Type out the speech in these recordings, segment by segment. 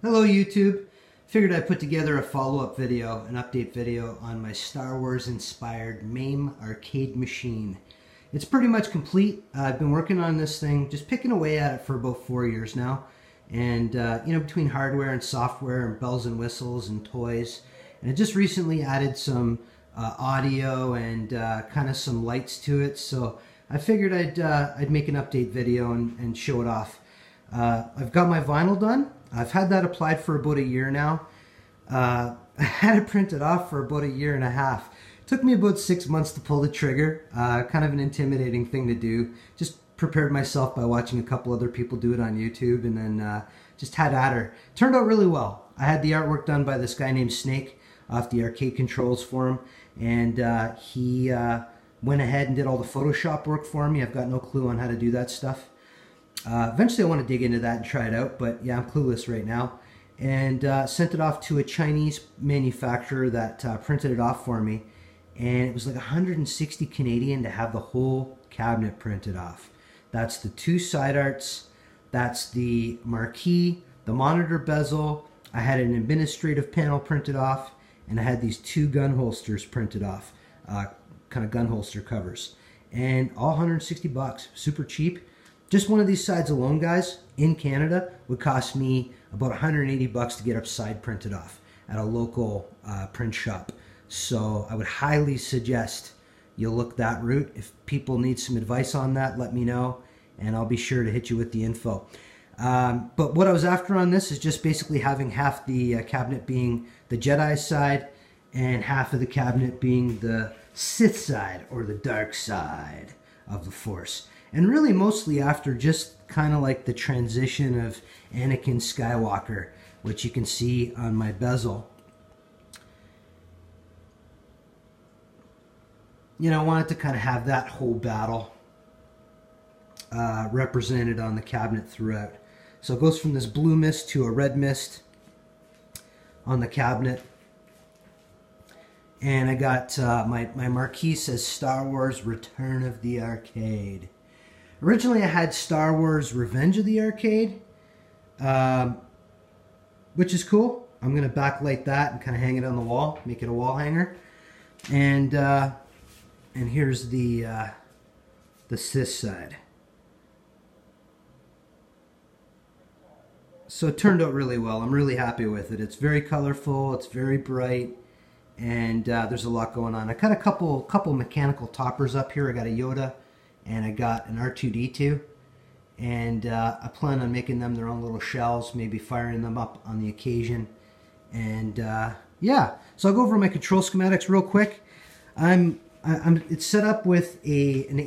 Hello YouTube. Figured I'd put together a follow-up video, an update video on my Star Wars inspired MAME arcade machine. It's pretty much complete. I've been working on this thing, just picking away at it for about 4 years now. And you know, between hardware and software and bells and whistles and toys. And I just recently added some audio and kind of some lights to it. So I figured I'd make an update video and show it off. I've got my vinyl done. I've had that applied for about a year now. I had it printed off for about a year and a half. It took me about 6 months to pull the trigger. Kind of an intimidating thing to do. Just prepared myself by watching a couple other people do it on YouTube, and then just had at her. Turned out really well. I had the artwork done by this guy named Snake off the arcade controls for him, and he went ahead and did all the Photoshop work for me. I've got no clue on how to do that stuff. Eventually I want to dig into that and try it out, but yeah, I'm clueless right now. And sent it off to a Chinese manufacturer that printed it off for me, and it was like 160 Canadian to have the whole cabinet printed off. That's the two side arts, that's the marquee, the monitor bezel. I had an administrative panel printed off, and I had these two gun holsters printed off, kind of gun holster covers, and all 160 bucks, super cheap. Just one of these sides alone, guys, in Canada would cost me about 180 bucks to get up side printed off at a local print shop. So I would highly suggest you look that route. If people need some advice on that, let me know, and I'll be sure to hit you with the info. But what I was after on this is just basically having half the cabinet being the Jedi side and half of the cabinet being the Sith side, or the dark side of the Force. And really mostly after just kind of like the transition of Anakin Skywalker, which you can see on my bezel. You know, I wanted to kind of have that whole battle represented on the cabinet throughout. So it goes from this blue mist to a red mist on the cabinet. And I got my marquee says Star Wars Return of the Arcade. Originally, I had Star Wars Revenge of the Arcade, which is cool. I'm going to backlight that and kind of hang it on the wall, make it a wall hanger. And here's the Sith side. So it turned out really well. I'm really happy with it. It's very colorful. It's very bright. And there's a lot going on. I got a couple mechanical toppers up here. I got a Yoda, and I got an R2-D2, and I plan on making them their own little shells, maybe firing them up on the occasion. And yeah, so I'll go over my control schematics real quick. It's set up with an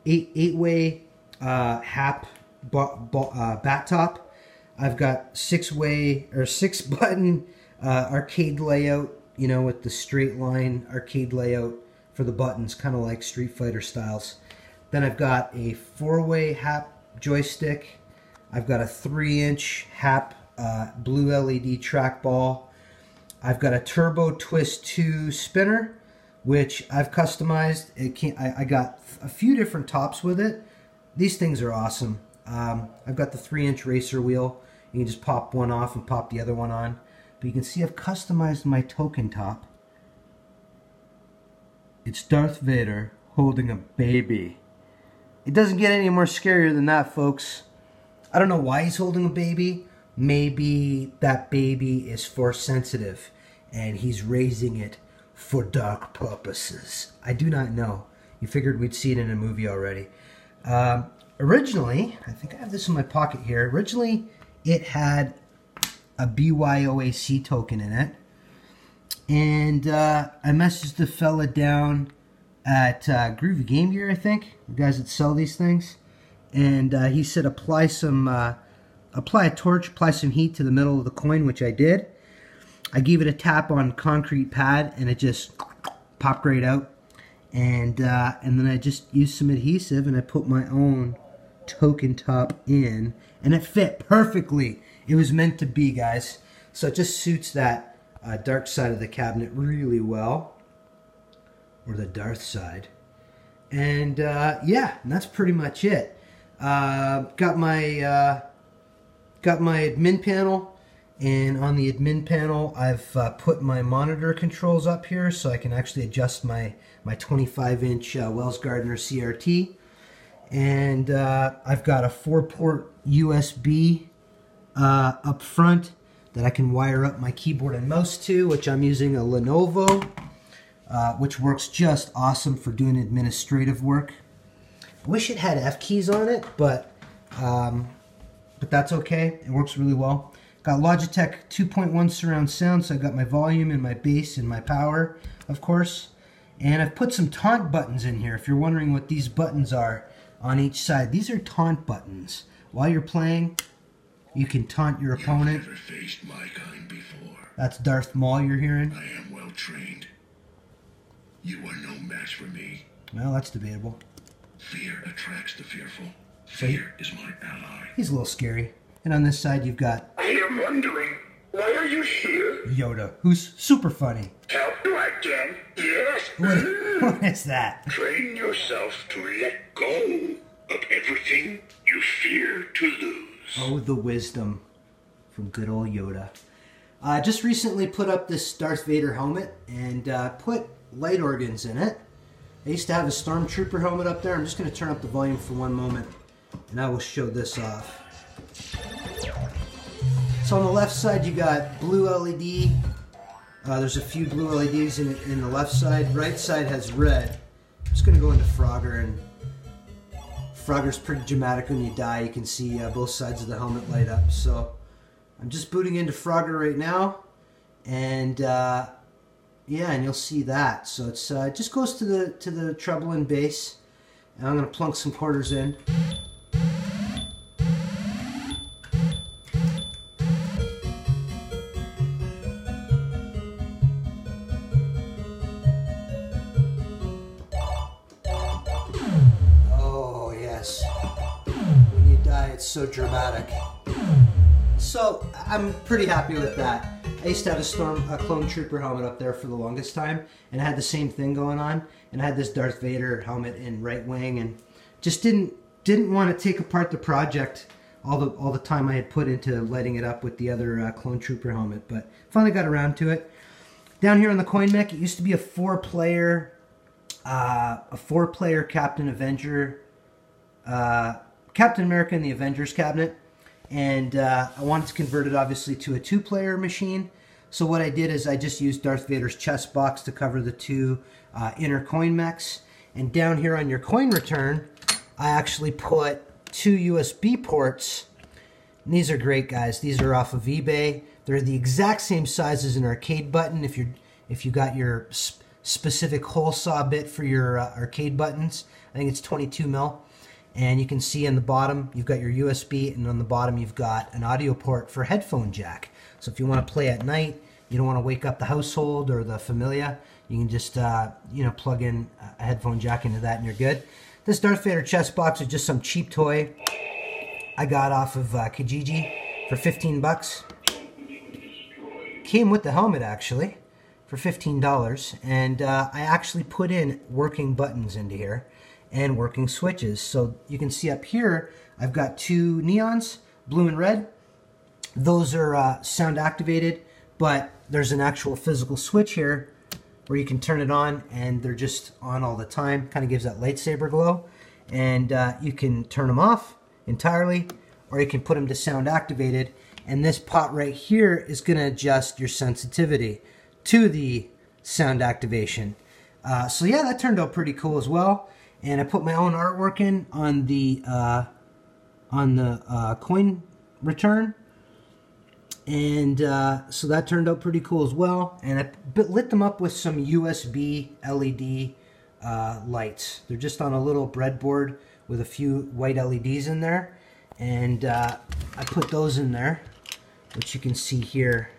eight-way HAP bat top. I've got six button arcade layout, you know, with the straight line arcade layout for the buttons, kind of like Street Fighter styles. Then I've got a 4-way HAP joystick. I've got a 3-inch HAP blue LED trackball. I've got a Turbo Twist 2 spinner, which I've customized. I got a few different tops with it. These things are awesome. I've got the 3-inch racer wheel. You can just pop one off and pop the other one on. But you can see I've customized my token top. It's Darth Vader holding a baby. It doesn't get any more scarier than that, folks. I don't know why he's holding a baby. Maybe that baby is Force sensitive and he's raising it for dark purposes. I do not know. You figured we'd see it in a movie already. Originally, I think I have this in my pocket here. Originally, it had a BYOAC token in it. And I messaged the fella down at Groovy Game Gear, I think, the guys that sell these things, and he said apply a torch, apply some heat to the middle of the coin, which I did. I gave it a tap on concrete pad, and it just popped right out. And then I just used some adhesive, and I put my own token top in, and it fit perfectly. It was meant to be, guys. So it just suits that dark side of the cabinet really well. Or the Darth side. And yeah, and that's pretty much it. Got my admin panel And on the admin panel, I've put my monitor controls up here so I can actually adjust my 25-inch Wells Gardner CRT. And I've got a 4-port USB up front that I can wire up my keyboard and mouse to, which I'm using a Lenovo, which works just awesome for doing administrative work. I wish it had F keys on it, but that's okay. It works really well. Got Logitech 2.1 surround sound, so I got my volume and my bass and my power, of course. And I've put some taunt buttons in here. If you're wondering what these buttons are on each side, these are taunt buttons. While you're playing, you can taunt your opponent. You've never faced my kind before. That's Darth Maul you're hearing. I am well trained. You are no match for me. Well, that's debatable. Fear attracts the fearful. Fear is my ally. He's a little scary. And on this side, you've got I am wondering, why are you here? Yoda, who's super funny. Help you again? Yes. What is that? Train yourself to let go of everything you fear to lose. Oh, the wisdom from good old Yoda. I just recently put up this Darth Vader helmet and put light organs in it. I used to have a Stormtrooper helmet up there. I'm just going to turn up the volume for one moment and I will show this off. So on the left side you got blue LED. There's a few blue LEDs in the left side. Right side has red. I'm just going to go into Frogger, and Frogger's pretty dramatic when you die. You can see both sides of the helmet light up. So I'm just booting into Frogger right now, and yeah, and you'll see that. So it's it just goes to the treble and bass, and I'm going to plunk some quarters in. When you die, it's so dramatic. So I'm pretty happy with that. I used to have a Clone Trooper helmet up there for the longest time, and I had the same thing going on. And I had this Darth Vader helmet in right wing, and just didn't want to take apart the project all the time I had put into lighting it up with the other Clone Trooper helmet. But finally got around to it. Down here on the coin mech, it used to be a four-player Captain America and the Avengers cabinet, and I wanted to convert it obviously to a 2-player machine. So what I did is I just used Darth Vader's chest box to cover the two inner coin mechs, and down here on your coin return I actually put 2 USB ports, and these are great, guys. These are off of eBay. They're the exact same size as an arcade button. If you got your specific hole saw bit for your arcade buttons, I think it's 22 mil. And you can see on the bottom you've got your USB, and on the bottom you've got an audio port for headphone jack. So if you want to play at night, you don't want to wake up the household or the familia, you can just plug in a headphone jack into that and you're good. This Darth Vader chest box is just some cheap toy I got off of Kijiji for 15 bucks. Came with the helmet actually for $15, and I actually put in working buttons into here and working switches. So you can see up here I've got 2 neons, blue and red. Those are sound activated, but there's an actual physical switch here where you can turn it on, and they're just on all the time. Kind of gives that lightsaber glow. And you can turn them off entirely, or you can put them to sound activated, and this pot right here is going to adjust your sensitivity to the sound activation. So yeah, that turned out pretty cool as well. And I put my own artwork in on the coin return, and so that turned out pretty cool as well. And I lit them up with some USB LED lights. They're just on a little breadboard with a few white LEDs in there, and I put those in there, which you can see here.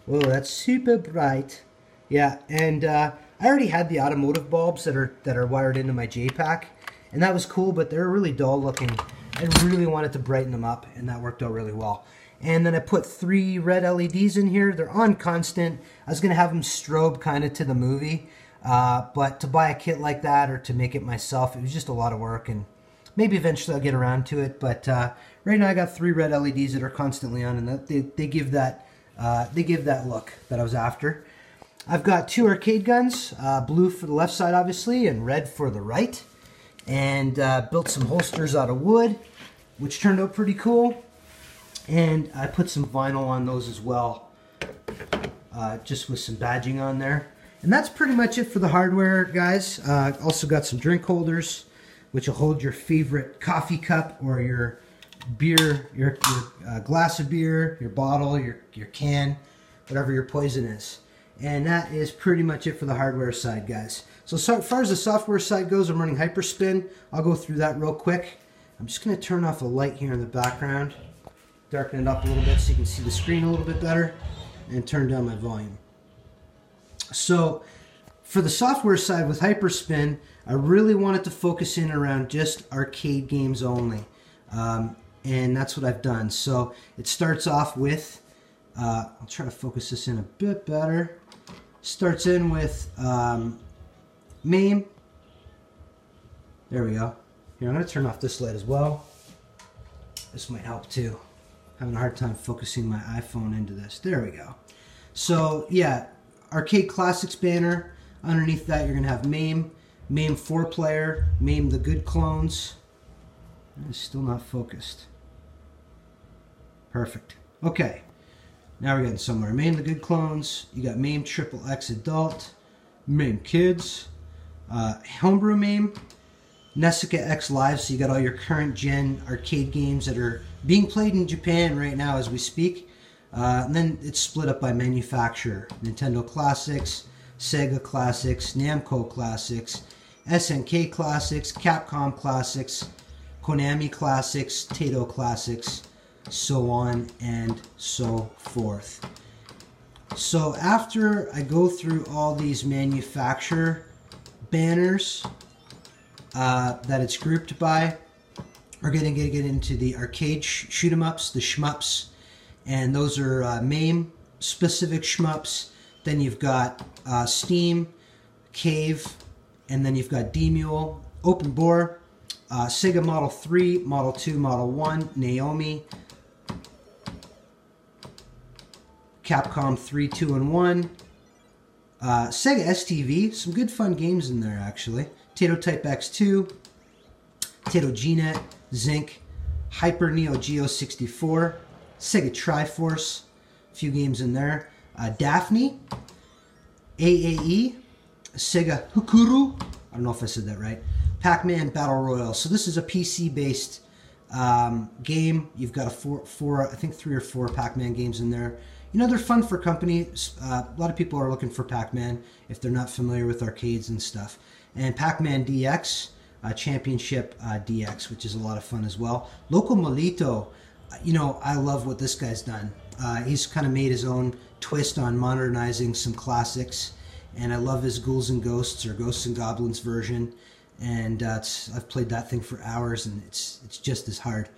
Whoa, that's super bright. Yeah, and I already had the automotive bulbs that are wired into my J-Pack, and that was cool, but they're really dull looking. I really wanted to brighten them up, and that worked out really well. And then I put 3 red LEDs in here. They're on constant. I was going to have them strobe kind of to the movie, but to buy a kit like that or to make it myself, it was just a lot of work, and maybe eventually I'll get around to it. But right now I got 3 red LEDs that are constantly on, and they give that they give that look that I was after. I've got 2 arcade guns, blue for the left side obviously, and red for the right. And built some holsters out of wood, which turned out pretty cool. And I put some vinyl on those as well, just with some badging on there. And that's pretty much it for the hardware, guys. Also got some drink holders, which will hold your favorite coffee cup or your beer, your glass of beer, your bottle, your can, whatever your poison is. And that is pretty much it for the hardware side, guys. So as far as the software side goes, I'm running Hyperspin. I'll go through that real quick. I'm just going to turn off the light here in the background, darken it up a little bit so you can see the screen a little bit better, and turn down my volume. So for the software side with Hyperspin, I really wanted to focus in around just arcade games only. And that's what I've done. So it starts off with, I'll try to focus this in a bit better. Starts in with MAME. There we go. Here, I'm going to turn off this light as well. This might help too. Having a hard time focusing my iPhone into this. There we go. So yeah, Arcade Classics banner. Underneath that you're going to have MAME, MAME 4-player, MAME the Good Clones. It's still not focused. Perfect. Okay. Now we're getting somewhere. MAME the Good Clones. You got MAME XXX Adult, MAME Kids, Homebrew MAME, Nessica X Live. So you got all your current gen arcade games that are being played in Japan right now as we speak. And then it's split up by manufacturer. Nintendo Classics, Sega Classics, Namco Classics, SNK Classics, Capcom Classics, Konami Classics, Taito Classics, so on and so forth. So after I go through all these manufacturer banners that it's grouped by, we're going to get into the arcade shoot 'em ups, the shmups, and those are MAME specific shmups. Then you've got Steam, Cave, and then you've got D-Mule, Open Bore, Sega Model 3, Model 2, Model 1, Naomi, Capcom 3, 2, and 1, Sega STV, some good fun games in there actually, Taito Type X2, Taito GNet, Zinc, Hyper Neo Geo 64, Sega Triforce, a few games in there, Daphne, AAE, Sega Hukuru, I don't know if I said that right, Pac-Man Battle Royale. So this is a PC-based game. You've got I think 3 or 4 Pac-Man games in there. You know, they're fun for companies. A lot of people are looking for Pac-Man if they're not familiar with arcades and stuff. And Pac-Man DX, Championship DX, which is a lot of fun as well. Loco Molito, you know, I love what this guy's done. He's kind of made his own twist on modernizing some classics. And I love his Ghouls and Ghosts or Ghosts and Goblins version. And I've played that thing for hours, and it's just as hard.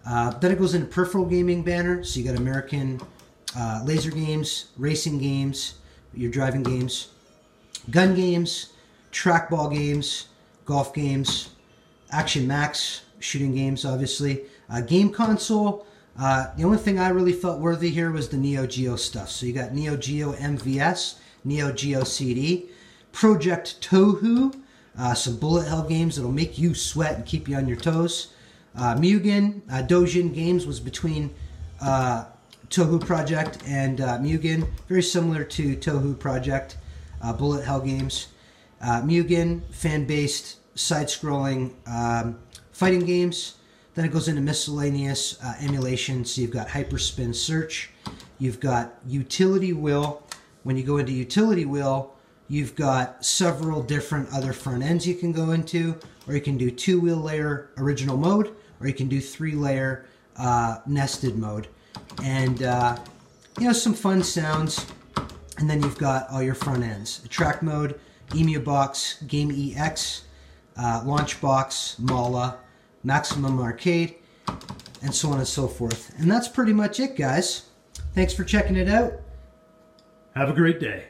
Then it goes into peripheral gaming banner. So you got American laser games, racing games, your driving games, gun games, trackball games, golf games, Action Max, shooting games, obviously. Game console. The only thing I really felt worthy here was the Neo Geo stuff. So you got Neo Geo MVS, Neo Geo CD, Project Tohu, some bullet hell games that'll make you sweat and keep you on your toes. Mugen, Dojin Games was between Tohu Project and Mugen, very similar to Tohu Project, bullet hell games. Mugen, fan-based, side-scrolling fighting games. Then it goes into miscellaneous emulation. So you've got Hyperspin Search. You've got Utility Wheel. When you go into Utility Wheel, you've got several different other front ends you can go into, or you can do 2-wheel layer original mode, or you can do 3-layer nested mode. And, you know, some fun sounds. And then you've got all your front ends. Track mode, EMU Box, Game EX, Launch Box, Mala, Maximum Arcade, and so on and so forth. And that's pretty much it, guys. Thanks for checking it out. Have a great day.